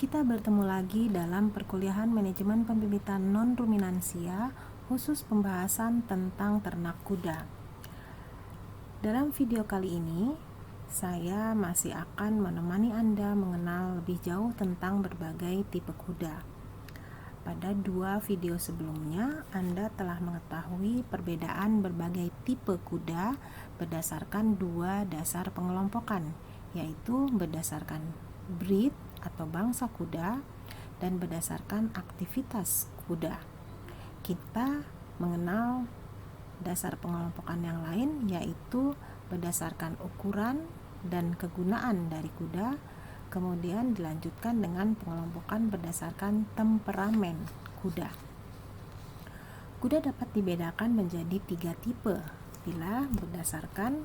Kita bertemu lagi dalam perkuliahan manajemen pembibitan non-ruminansia, khusus pembahasan tentang ternak kuda. Dalam video kali ini, saya masih akan menemani Anda mengenal lebih jauh tentang berbagai tipe kuda. Pada 2 video sebelumnya, Anda telah mengetahui perbedaan berbagai tipe kuda berdasarkan 2 dasar pengelompokan, yaitu berdasarkan breed atau bangsa kuda dan berdasarkan aktivitas kuda. Kita mengenal dasar pengelompokan yang lain, yaitu berdasarkan ukuran dan kegunaan dari kuda, kemudian dilanjutkan dengan pengelompokan berdasarkan temperamen kuda. Kuda dapat dibedakan menjadi 3 tipe bila berdasarkan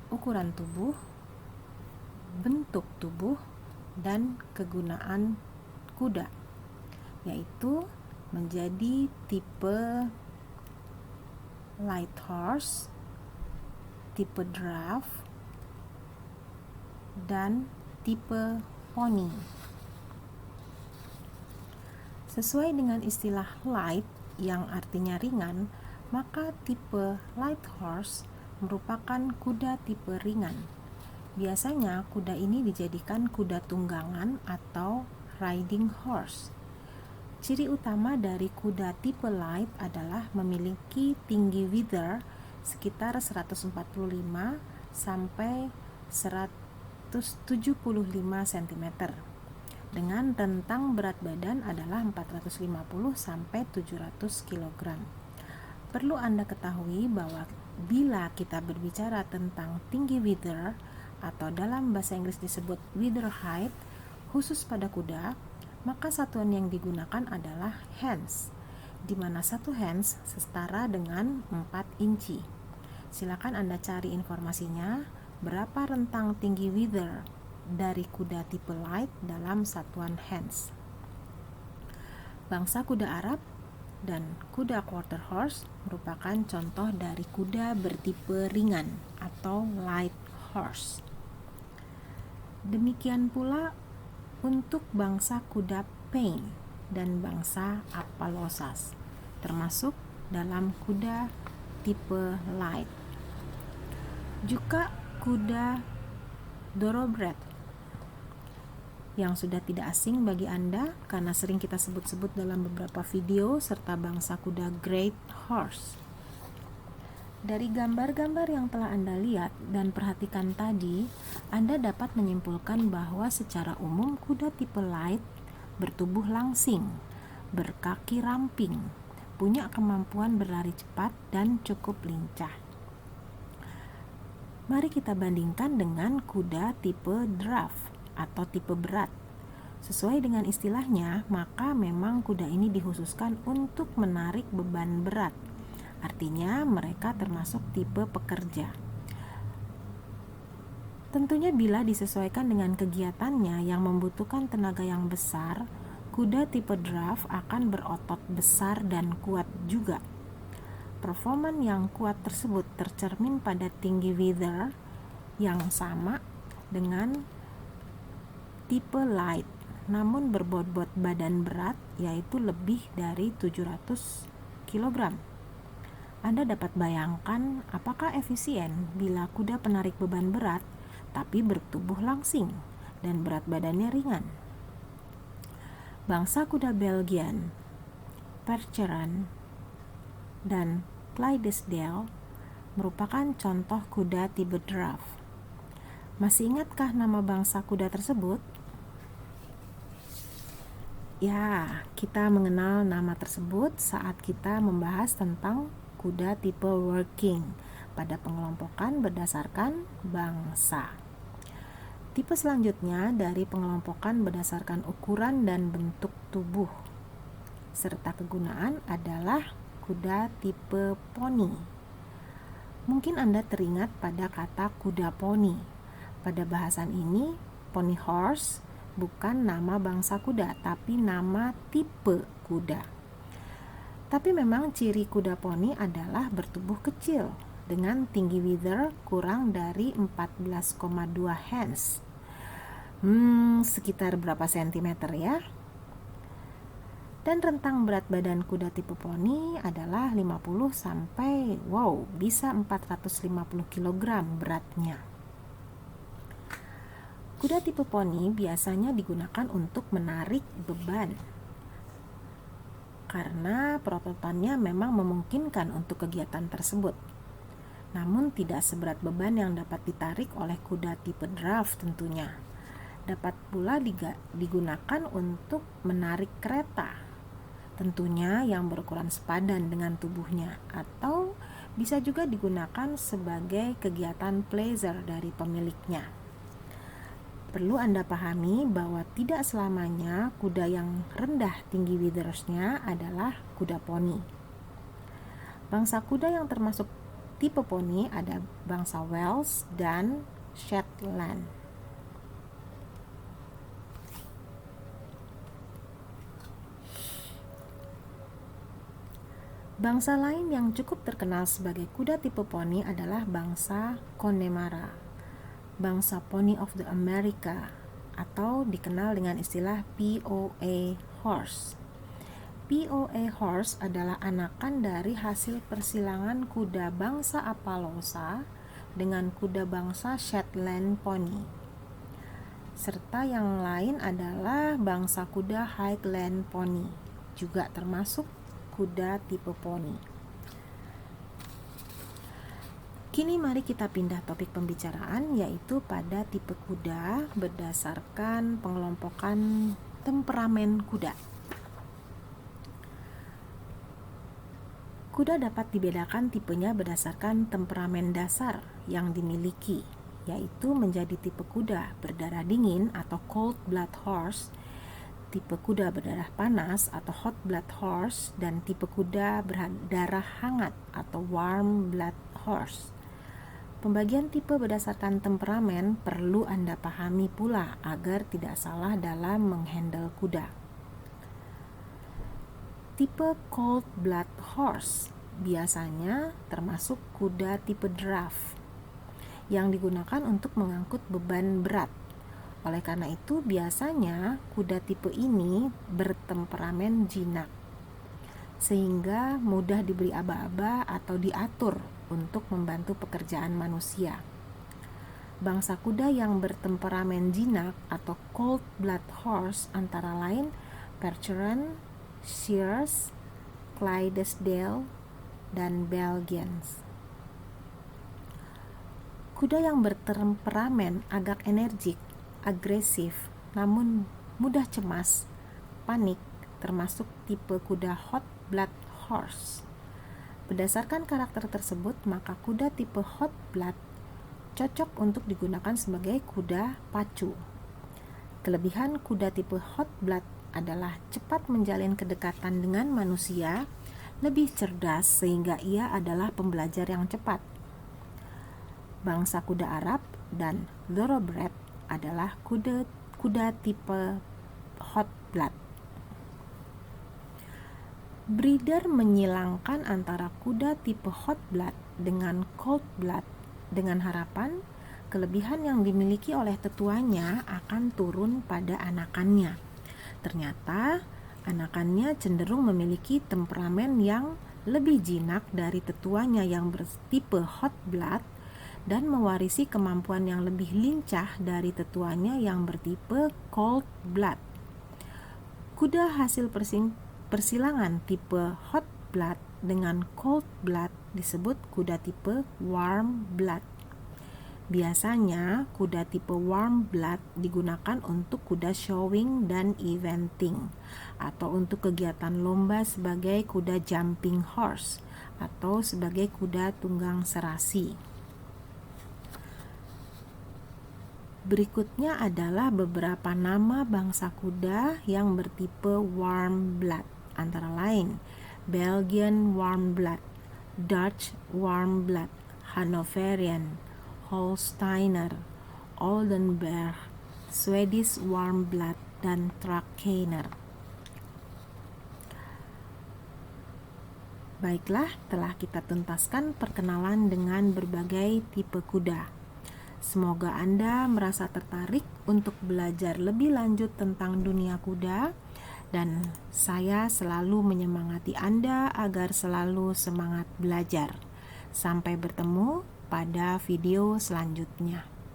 ukuran tubuh, bentuk tubuh, dan kegunaan kuda, yaitu menjadi tipe light horse, tipe draft, dan tipe pony. Sesuai dengan istilah light yang artinya ringan, maka tipe light horse merupakan kuda tipe ringan. Biasanya kuda ini dijadikan kuda tunggangan atau riding horse. Ciri utama dari kuda tipe light adalah memiliki tinggi wither sekitar 145 sampai 175 cm dengan rentang berat badan adalah 450 sampai 700 kg. Perlu Anda ketahui bahwa bila kita berbicara tentang tinggi wither atau dalam bahasa Inggris disebut wither height, khusus pada kuda, maka satuan yang digunakan adalah hands, di mana 1 hands setara dengan 4 inci. Silakan Anda cari informasinya, berapa rentang tinggi wither dari kuda tipe light dalam satuan hands. Bangsa kuda Arab dan kuda quarter horse merupakan contoh dari kuda bertipe ringan atau light horse. Demikian pula untuk bangsa kuda Pain dan bangsa Appalosas, termasuk dalam kuda tipe light. Juga kuda thoroughbred yang sudah tidak asing bagi Anda karena sering kita sebut-sebut dalam beberapa video, serta bangsa kuda great horse. Dari gambar-gambar yang telah Anda lihat dan perhatikan tadi, Anda dapat menyimpulkan bahwa secara umum kuda tipe light bertubuh langsing, berkaki ramping, punya kemampuan berlari cepat dan cukup lincah. Mari kita bandingkan dengan kuda tipe draft atau tipe berat. Sesuai dengan istilahnya, maka memang kuda ini dikhususkan untuk menarik beban berat. Artinya mereka termasuk tipe pekerja. Tentunya bila disesuaikan dengan kegiatannya yang membutuhkan tenaga yang besar, kuda tipe draft akan berotot besar dan kuat juga. Performan yang kuat tersebut tercermin pada tinggi wither yang sama dengan tipe light, namun berbobot badan berat yaitu lebih dari 700 kg. Anda dapat bayangkan apakah efisien bila kuda penarik beban berat tapi bertubuh langsing dan berat badannya ringan. Bangsa kuda Belgian, Percheron, dan Clydesdale merupakan contoh kuda tipe draft. Masih ingatkah nama bangsa kuda tersebut? Ya, kita mengenal nama tersebut saat kita membahas tentang kuda tipe working pada pengelompokan berdasarkan bangsa. Tipe selanjutnya dari pengelompokan berdasarkan ukuran dan bentuk tubuh serta kegunaan adalah kuda tipe poni. Mungkin Anda teringat pada kata kuda poni. Pada bahasan ini, pony horse bukan nama bangsa kuda, tapi nama tipe kuda. Tapi memang ciri kuda poni adalah bertubuh kecil dengan tinggi wither kurang dari 14,2 hands. Sekitar berapa sentimeter ya? Dan rentang berat badan kuda tipe poni adalah 50 sampai bisa 450 kg beratnya. Kuda tipe poni biasanya digunakan untuk menarik beban karena prototipannya memang memungkinkan untuk kegiatan tersebut. Namun tidak seberat beban yang dapat ditarik oleh kuda tipe draft tentunya. Dapat pula digunakan untuk menarik kereta, tentunya yang berukuran sepadan dengan tubuhnya, atau bisa juga digunakan sebagai kegiatan pleasure dari pemiliknya. Perlu Anda pahami bahwa tidak selamanya kuda yang rendah tinggi withersnya adalah kuda poni. Bangsa kuda yang termasuk tipe poni ada bangsa Wales dan Shetland. Bangsa lain yang cukup terkenal sebagai kuda tipe poni adalah bangsa Connemara, bangsa Pony of the America, atau dikenal dengan istilah POA Horse. POA Horse adalah anakan dari hasil persilangan kuda bangsa Appaloosa dengan kuda bangsa Shetland Pony. Serta yang lain adalah bangsa kuda Highland Pony, juga termasuk kuda tipe poni. Kini mari kita pindah topik pembicaraan, yaitu pada tipe kuda berdasarkan pengelompokan temperamen kuda. Kuda dapat dibedakan tipenya berdasarkan temperamen dasar yang dimiliki, yaitu menjadi tipe kuda berdarah dingin atau cold blood horse, tipe kuda berdarah panas atau hot blood horse, dan tipe kuda berdarah hangat atau warm blood horse. Pembagian tipe berdasarkan temperamen perlu Anda pahami pula agar tidak salah dalam menghandle kuda. Tipe cold blood horse biasanya termasuk kuda tipe draft yang digunakan untuk mengangkut beban berat. Oleh karena itu, biasanya kuda tipe ini bertemperamen jinak, sehingga mudah diberi aba-aba atau diatur untuk membantu pekerjaan manusia. Bangsa kuda yang bertemperamen jinak atau cold blood horse antara lain Percheron, Shears, Clydesdale, dan Belgians. Kuda yang bertemperamen agak energik, agresif, namun mudah cemas, panik, termasuk tipe kuda hot blood horse. Berdasarkan karakter tersebut, maka kuda tipe hot blood cocok untuk digunakan sebagai kuda pacu. Kelebihan kuda tipe hot blood adalah cepat menjalin kedekatan dengan manusia, lebih cerdas sehingga ia adalah pembelajar yang cepat. Bangsa kuda Arab dan thoroughbred adalah kuda tipe hot blood. Breeder menyilangkan antara kuda tipe hot blood dengan cold blood dengan harapan kelebihan yang dimiliki oleh tetuanya akan turun pada anakannya. Ternyata anakannya cenderung memiliki temperamen yang lebih jinak dari tetuanya yang bertipe hot blood dan mewarisi kemampuan yang lebih lincah dari tetuanya yang bertipe cold blood. Kuda hasil persilangan tipe hot blood dengan cold blood disebut kuda tipe warm blood. Biasanya kuda tipe warm blood digunakan untuk kuda showing dan eventing, atau untuk kegiatan lomba sebagai kuda jumping horse atau sebagai kuda tunggang serasi. Berikutnya adalah beberapa nama bangsa kuda yang bertipe warm blood, antara lain Belgian warm blood, Dutch warm blood, Hanoverian, Holsteiner, Oldenburg, Swedish warm blood, dan Trakehner. Baiklah, telah kita tuntaskan perkenalan dengan berbagai tipe kuda. Semoga Anda merasa tertarik untuk belajar lebih lanjut tentang dunia kuda, dan saya selalu menyemangati Anda agar selalu semangat belajar. Sampai bertemu pada video selanjutnya.